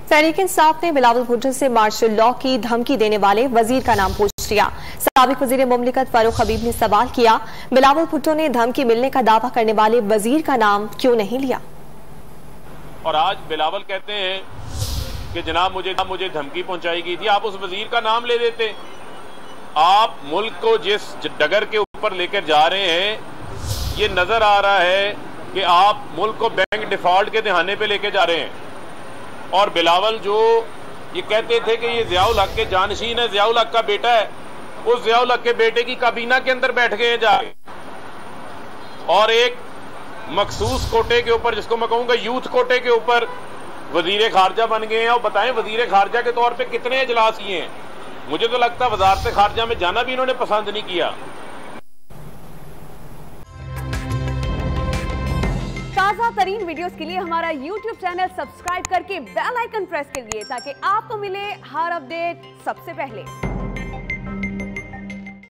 तहरीक इंसाफ ने बिलावल भुट्टो से martial law की धमकी देने वाले वजीर का नाम पूछ लिया। साबिक वजीर मुमलिकत फारूक हबीब ने सवाल किया, बिलावल भुट्टो ने धमकी मिलने का दावा करने वाले वजीर का नाम क्यों नहीं लिया। और आज बिलावल कहते हैं कि जनाब मुझे धमकी पहुंचाई गई थी। आप उस वजीर का नाम ले देते। आप मुल्क को जिस डगर के ऊपर लेकर जा रहे हैं, ये नजर आ रहा है कि आप मुल्क को बैंक डिफॉल्ट के दहाने पे लेके जा रहे हैं। और बिलावल जो ये कहते थे कि ये ज़ियाउल हक के जानशीन है, ज़ियाउल हक का बेटा है, उस ज़ियाउल हक के बेटे की काबीना के अंदर बैठ गए जाके और एक मखसूस कोटे के ऊपर, जिसको मैं कहूंगा यूथ कोटे के ऊपर वजीर खारजा बन गए हैं। और बताएं वजीर खारजा के तौर पे कितने इजलास किए हैं। मुझे तो लगता है वजारत खारजा में जाना भी इन्होंने पसंद नहीं किया। ताज़ा तरीन वीडियोस के लिए हमारा YouTube चैनल सब्सक्राइब करके बेल आइकन प्रेस करिए ताकि आपको मिले हर अपडेट सबसे पहले।